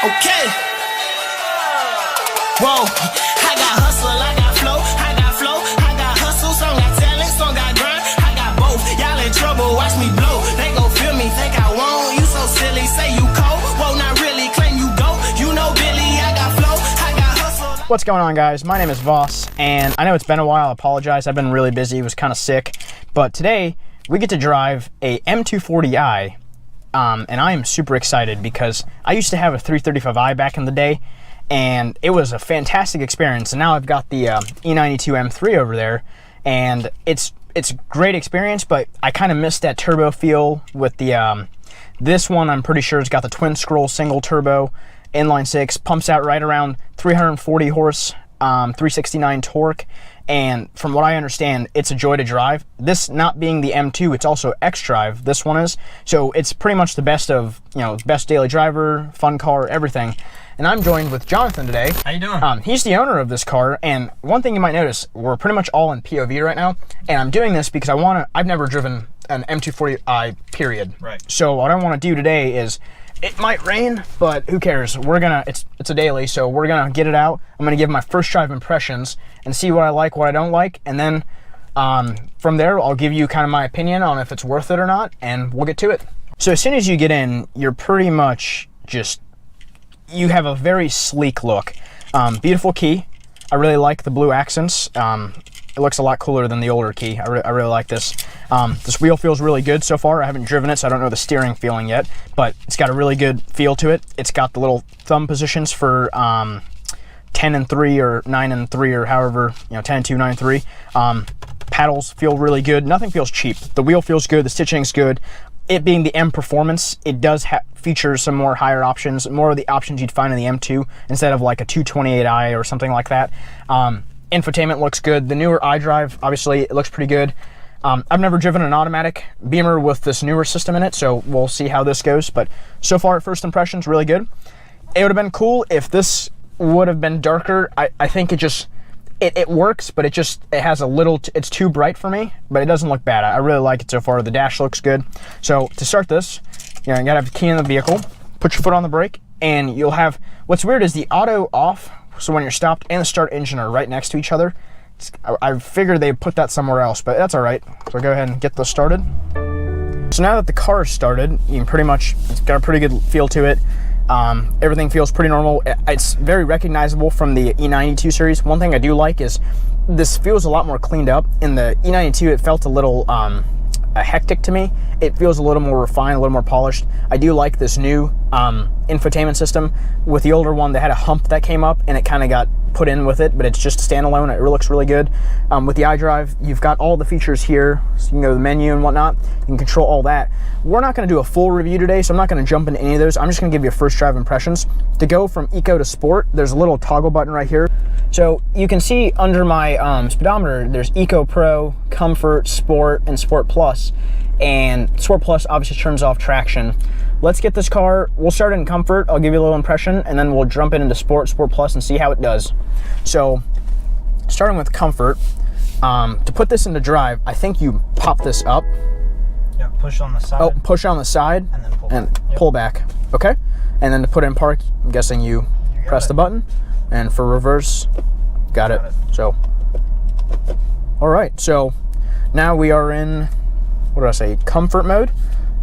Okay. Whoa, I got hustle, I got flow, I got flow, I got hustle, some got talent, some got grind, I got both. Y'all in trouble, watch me blow. They gon' feel me, think I won't. You so silly, say you cold. Whoa, not really, claim you go. You know Billy, I got flow, I got hustle. What's going on, guys? My name is Voss, and I know it's been a while. I apologize. I've been really busy, was kind of sick, but today we get to drive a M240i. And I am super excited because I used to have a 335i back in the day, and it was a fantastic experience. And now I've got the E92 M3 over there, and it's a great experience, but I kind of missed that turbo feel with the this one. I'm pretty sure it's got the twin scroll single turbo, inline six, pumps out right around 340 horse, 369 torque. And from what I understand, it's a joy to drive. This not being the M2, it's also X-Drive, this one is. So it's pretty much the best of, best daily driver, fun car, everything. And I'm joined with Jonathan today. How you doing? He's the owner of this car, and one thing you might notice, we're pretty much all in POV right now, and I'm doing this because I've never driven an M240i, period. Right. So what I want to do today is, it might rain, but who cares? It's a daily, so we're gonna get it out. I'm gonna give my first drive impressions and see what I like, what I don't like, and then from there, I'll give you kind of my opinion on if it's worth it or not, and we'll get to it. So as soon as you get in, you're pretty much you have a very sleek look. Beautiful key. I really like the blue accents. It looks a lot cooler than the older key. I really like this. This wheel feels really good so far. I haven't driven it, so I don't know the steering feeling yet, but it's got a really good feel to it. It's got the little thumb positions for 10 and 3 or 9 and 3 or however, 10 and 2, 9 and 3. Paddles feel really good. Nothing feels cheap. The wheel feels good. The stitching's good. It being the M Performance, it does feature some more higher options, more of the options you'd find in the M2 instead of like a 228i or something like that. Infotainment looks good. The newer iDrive, obviously, it looks pretty good. I've never driven an automatic Beamer with this newer system in it, so we'll see how this goes. But so far, first impressions, really good. It would have been cool if this would have been darker. I think it works, but it has a little, it's too bright for me, but it doesn't look bad. I really like it so far. The dash looks good. So to start this, you gotta have the key in the vehicle, put your foot on the brake, and you'll have, what's weird is the auto off, so when you're stopped, and the start engine are right next to each other. I figured they put that somewhere else, but that's all right. So go ahead and get this started. So now that the car is started, you can pretty much, it's got a pretty good feel to it. Everything feels pretty normal. It's very recognizable from the E92 series. One thing I do like is this feels a lot more cleaned up. In the E92, it felt a little hectic to me. It feels a little more refined, a little more polished. I do like this new infotainment system. With the older one, they had a hump that came up and it kind of got put in with it, but it's just standalone. It looks really good. With the iDrive, you've got all the features here. So you can go to the menu and whatnot. You can control all that. We're not going to do a full review today, so I'm not going to jump into any of those. I'm just going to give you a first drive impressions. To go from Eco to Sport, there's a little toggle button right here. So you can see under my speedometer, there's Eco Pro, Comfort, Sport, and Sport Plus. And Sport Plus obviously turns off traction. Let's get this car, we'll start in Comfort, I'll give you a little impression, and then we'll jump into Sport, Sport Plus, and see how it does. So, starting with Comfort, to put this into drive, I think you pop this up. Yeah, push on the side. Oh, push on the side, and then pull back. Yep. Pull back, okay? And then to put in park, I'm guessing you press the button, and for reverse, got it. So, all right, so now we are in, what did I say, Comfort mode.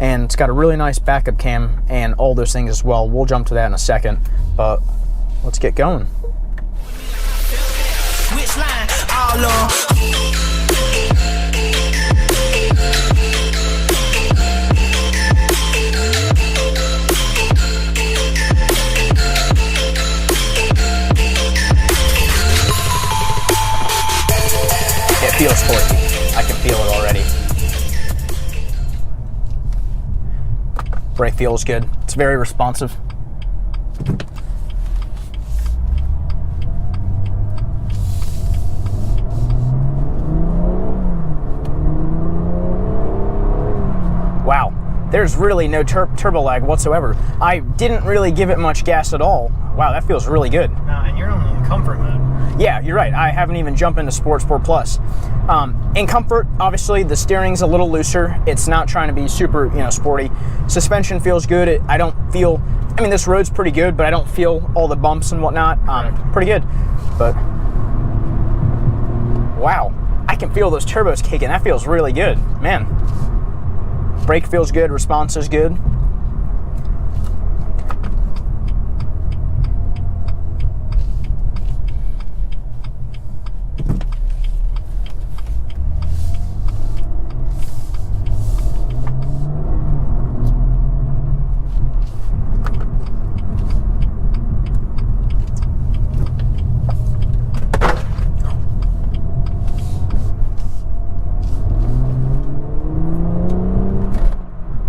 And it's got a really nice backup cam and all those things as well. We'll jump to that in a second, but let's get going. Which line? All on. It feels torquey. I can feel it already. Brake feels good. It's very responsive. Wow, there's really no turbo lag whatsoever. I didn't really give it much gas at all. Wow, that feels really good. No, and you're only in Comfort mode. Yeah, you're right. I haven't even jumped into Sport Plus. In Comfort, obviously, the steering's a little looser. It's not trying to be super, sporty. Suspension feels good. I don't feel I mean, this road's pretty good, but I don't feel all the bumps and whatnot. Pretty good. But wow, I can feel those turbos kicking. That feels really good, man. Brake feels good. Response is good.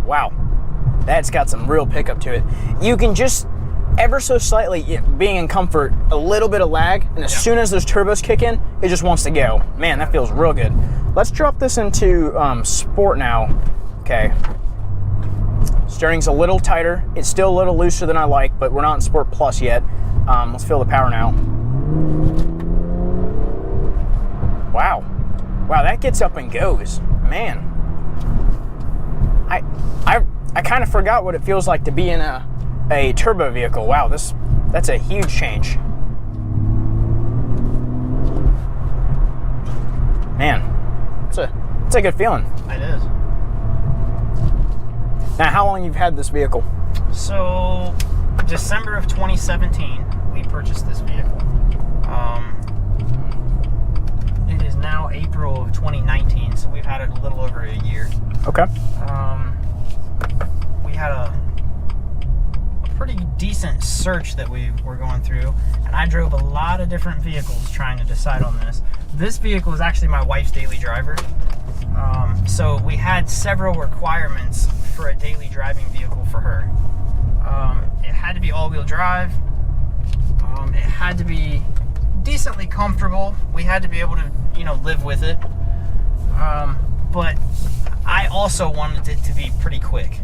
Wow, that's got some real pickup to it. You can just ever so slightly, being in comfort, a little bit of lag, and as soon as those turbos kick in, it just wants to go. Man, that feels real good. Let's drop this into sport now. Okay. Steering's a little tighter. It's still a little looser than I like, but we're not in Sport Plus yet. Let's feel the power now. Wow. Wow, that gets up and goes. Man. I kind of forgot what it feels like to be in a turbo vehicle. Wow, that's a huge change. Man, it's a good feeling. It is. Now, how long you've had this vehicle? So, December of 2017, we purchased this vehicle. It is now April of 2019, so we've had it a little over a year. Okay. We had a pretty decent search that we were going through, and I drove a lot of different vehicles trying to decide on this. This vehicle is actually my wife's daily driver. So we had several requirements for a daily driving vehicle for her. It had to be all-wheel drive. It had to be decently comfortable. We had to be able to, live with it. But I also wanted it to be pretty quick.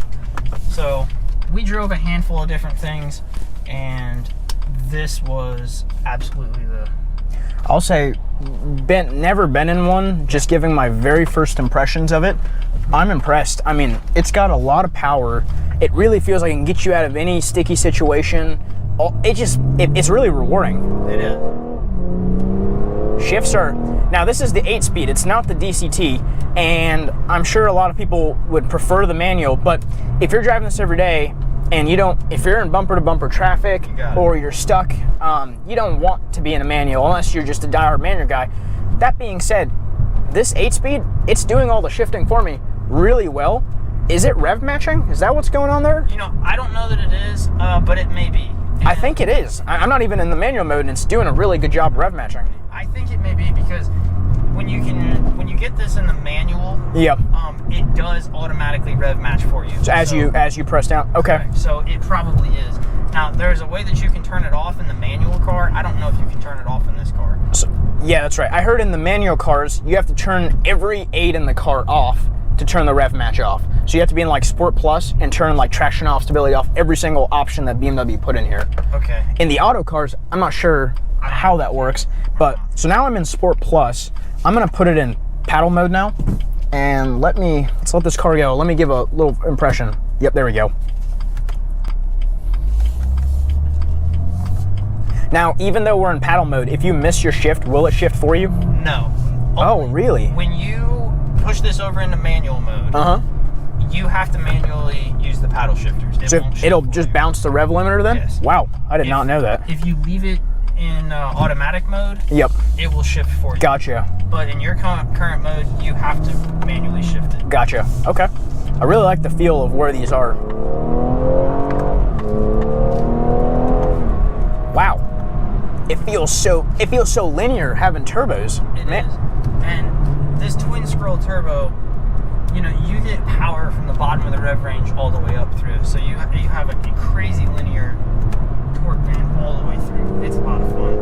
So we drove a handful of different things, and this was absolutely I'll say, never been in one, just giving my very first impressions of it. I'm impressed. I mean, it's got a lot of power. It really feels like it can get you out of any sticky situation. It's really rewarding. It is. Shifts are, now this is the 8-speed, it's not the DCT, and I'm sure a lot of people would prefer the manual, but if you're driving this every day, and if you're in bumper-to-bumper traffic, or you're stuck, you don't want to be in a manual unless you're just a diehard manual guy. That being said, this 8-speed, it's doing all the shifting for me really well. Is it rev matching? Is that what's going on there? I don't know that it is, but it may be. I think it is. I'm not even in the manual mode, and it's doing a really good job rev matching. I think it may be because when you get this in the manual, yep, it does automatically rev match for you. So as you press down, okay. Correct. So it probably is. Now there's a way that you can turn it off in the manual car. I don't know if you can turn it off in this car. So, yeah, that's right. I heard in the manual cars you have to turn every aid in the car off to turn the rev match off. So you have to be in like Sport Plus and turn like traction off, stability off, every single option that BMW put in here. Okay. In the auto cars, I'm not sure how that works, but so now I'm in Sport Plus. I'm gonna put it in paddle mode now, and let's let this car go. Let me give a little impression. Yep, there we go. Now, even though we're in paddle mode, if you miss your shift, will it shift for you? No. Oh, really? When you push this over into manual mode, you have to manually use the paddle shifters. It'll just bounce the rev limiter then? Yes. Wow, I did not know that. If you leave it in automatic mode, yep, it will shift for you. Gotcha. But in your current mode, you have to manually shift it. Gotcha. Okay. I really like the feel of where these are. Wow. It feels so linear having turbos. It is. And this twin scroll turbo, you get power from the bottom of the rev range all the way up through. So you have a crazy linear torque band all the way through. It's a lot of fun.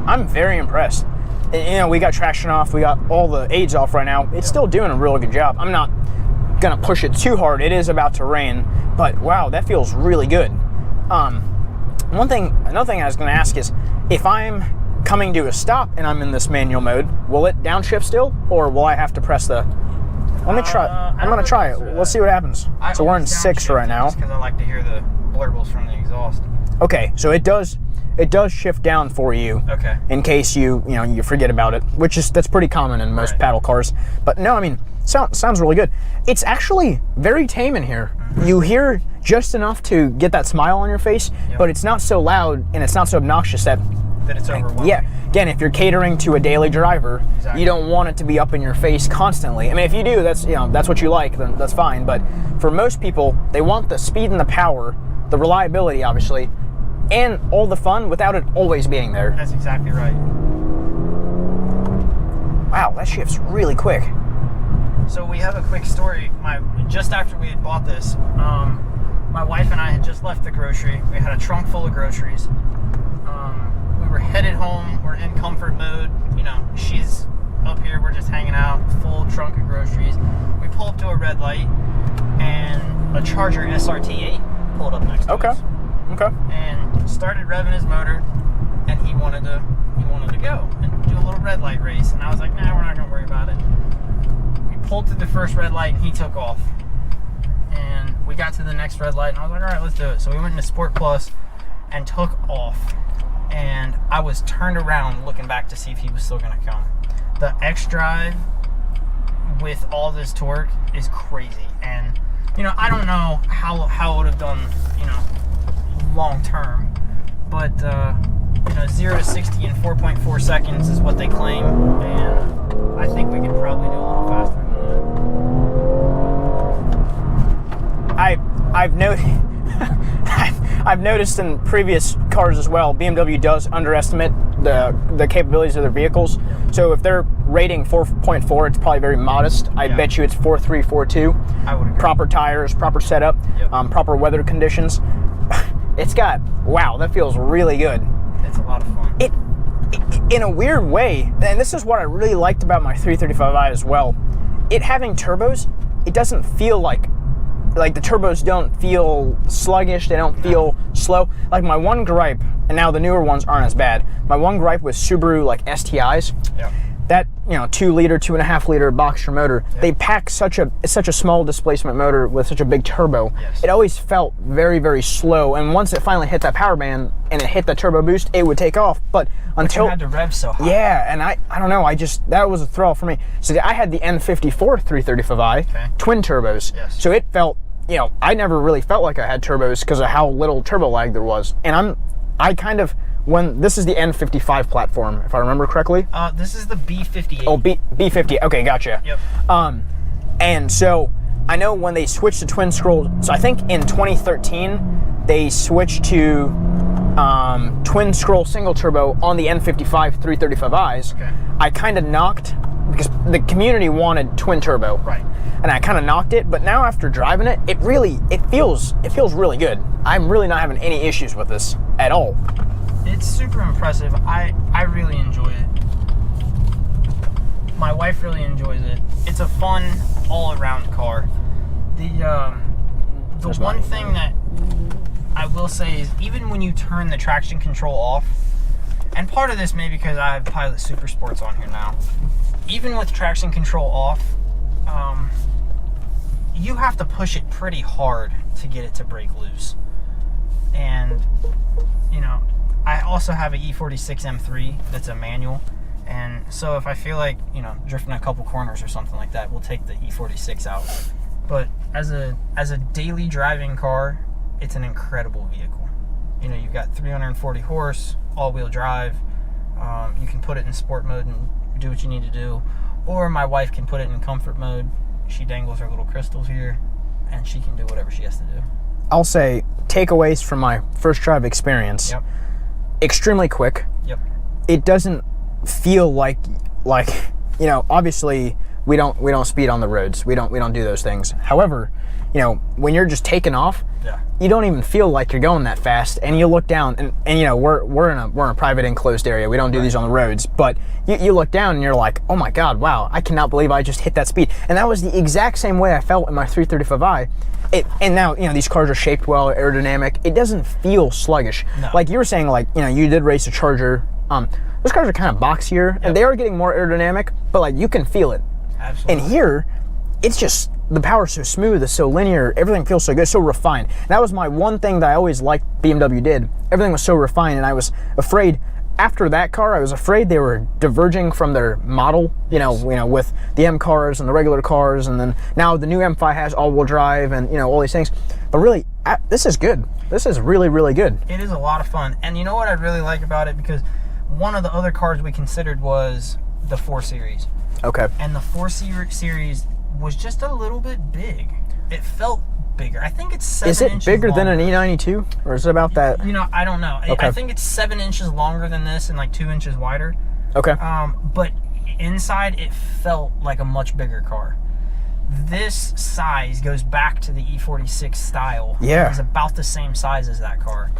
I'm very impressed. We got traction off, we got all the aids off right now. It's still doing a really good job. I'm not gonna push it too hard. It is about to rain, but wow, that feels really good. Another thing I was gonna ask is, if I'm coming to a stop and I'm in this manual mode, will it downshift still, or will I have to press the Let me try. I'm gonna try it. Let's see what happens. So we're in 6 right now. Because I like to hear the blurbles from the exhaust. Okay, so it does shift down for you. Okay. In case you forget about it, that's pretty common in most paddle cars. But no, I mean, sounds really good. It's actually very tame in here. You hear just enough to get that smile on your face, but it's not so loud and it's not so obnoxious that it's overwhelming. Yeah. Again, if you're catering to a daily driver, you don't want it to be up in your face constantly. I mean, if you do, that's what you like, then that's fine. But for most people, they want the speed and the power, the reliability, obviously, and all the fun without it always being there. That's exactly right. Wow, that shifts really quick. So we have a quick story. Just after we had bought this, my wife and I had just left the grocery. We had a trunk full of groceries. We were headed home. We're in comfort mode. She's up here. We're just hanging out. Full trunk of groceries. We pull up to a red light, and a Charger SRT8 pulled up next to us. Okay. And started revving his motor, and he wanted to go and do a little red light race. And I was like, nah, we're not gonna worry about it. We pulled to the first red light, and he took off. And we got to the next red light, and I was like, all right, let's do it. So we went into Sport Plus and took off. And I was turned around looking back to see if he was still gonna come. The X-Drive with all this torque is crazy. And I don't know how it would have done, long term, but 0 to 60 in 4.4 seconds is what they claim, and I think we could probably do a little faster than that. I've noticed in previous cars as well, BMW does underestimate the capabilities of their vehicles. So if they're rating 4.4, it's probably very modest. I bet you it's 4.3, 4.2. I would agree. Proper tires, proper setup, proper weather conditions. It's got, wow, that feels really good. It's a lot of fun. It in a weird way, and this is what I really liked about my 335i as well. It having turbos, it doesn't feel like the turbos don't feel sluggish, they don't feel slow. Like my one gripe, and now the newer ones aren't as bad, my one gripe was Subaru STIs. Yeah. That 2 liter, 2.5 liter boxer motor, they pack such a small displacement motor with such a big turbo. Yes. It always felt very, very slow, and once it finally hit that power band and it hit the turbo boost, it would take off. But until you had to rev so high. Yeah, and I don't know, that was a thrill for me. So I had the N54 335i, twin turbos. Yes. So it felt, I never really felt like I had turbos because of how little turbo lag there was. And when this is the N55 platform, if I remember correctly. This is the B58. Oh, B50. Okay, gotcha. Yep. And so I know when they switched to twin scroll. So I think in 2013 they switched to twin scroll single turbo on the N55 335i's. Okay. I kind of knocked because the community wanted twin turbo. Right. And I kind of knocked it, but now after driving it, it feels really good. I'm really not having any issues with this at all. It's super impressive. I really enjoy it. My wife really enjoys it. It's a fun all-around car. The one thing that I will say is even when you turn the traction control off, and part of this may be because I have Pilot Super Sports on here now, even with traction control off, you have to push it pretty hard to get it to break loose. And I also have an E46 M3 that's a manual, and so if I feel like drifting a couple corners or something like that, we'll take the E46 out. But as a daily driving car, it's an incredible vehicle. You've got 340 horse, all-wheel drive. You can put it in sport mode and do what you need to do, or my wife can put it in comfort mode. She dangles her little crystals here, and she can do whatever she has to do. I'll say takeaways from my first drive experience. Yep. Extremely quick. Yep. It doesn't feel like obviously we don't speed on the roads. We don't do those things. However, when you're just taking off, you don't even feel like you're going that fast, and you look down and we're in a private enclosed area. We don't do these on the roads, but you look down and you're like, oh my God, wow, I cannot believe I just hit that speed. And that was the exact same way I felt in my 335i. And now, these cars are shaped well, aerodynamic. It doesn't feel sluggish. No. Like you were saying, you did race a Charger. Those cars are kind of boxier, and they are getting more aerodynamic, but you can feel it. Absolutely. And here, it's just, the power's so smooth, it's so linear, everything feels so good, so refined. And that was my one thing that I always liked BMW did. Everything was so refined, and I was afraid, after that car, I was afraid they were diverging from their model, you know, with the M cars and the regular cars, and then now the new M5 has all-wheel drive and, you know, all these things. But really, this is good. This is really, really good. It is a lot of fun. And you know what I really like about it? Because one of the other cars we considered was the 4 Series. Okay. And the 4 Series was just a little bit big. It felt bigger. I think it's 7 inches Is it bigger than an E92? Or is it about that? You know, I don't know. Okay. I think it's 7 inches longer than this and like 2 inches wider. Okay. But inside, it felt like a much bigger car. This size goes back to the E46 style. Yeah. It's about the same size as that car.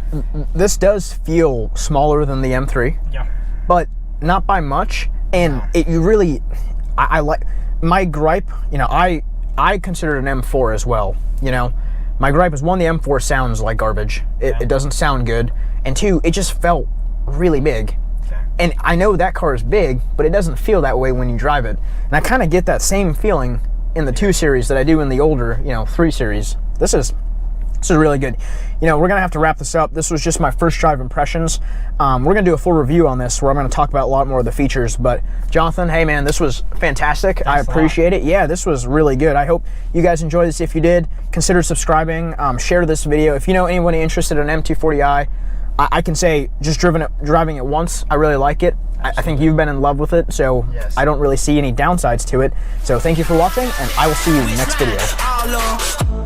This does feel smaller than the M3. Yeah. But not by much. And you really, I like, my gripe, you know, I consider it an M4 as well, you know. My gripe is, one, the M4 sounds like garbage. It doesn't sound good. And two, it just felt really big. Okay. And I know that car is big, but it doesn't feel that way when you drive it. And I kind of get that same feeling in the 2 Series that I do in the older, you know, 3 Series. This is really good. You know, we're gonna have to wrap this up. This was just my first drive impressions. We're gonna do a full review on this where I'm gonna talk about a lot more of the features. But Jonathan, hey man, this was fantastic. I appreciate it. Yeah, this was really good. I hope you guys enjoyed this. If you did, consider subscribing, share this video. If you know anybody interested in M240i, I can say, just driving it once, I really like it. I think you've been in love with it, so I don't really see any downsides to it. So thank you for watching, and I will see you in the next video.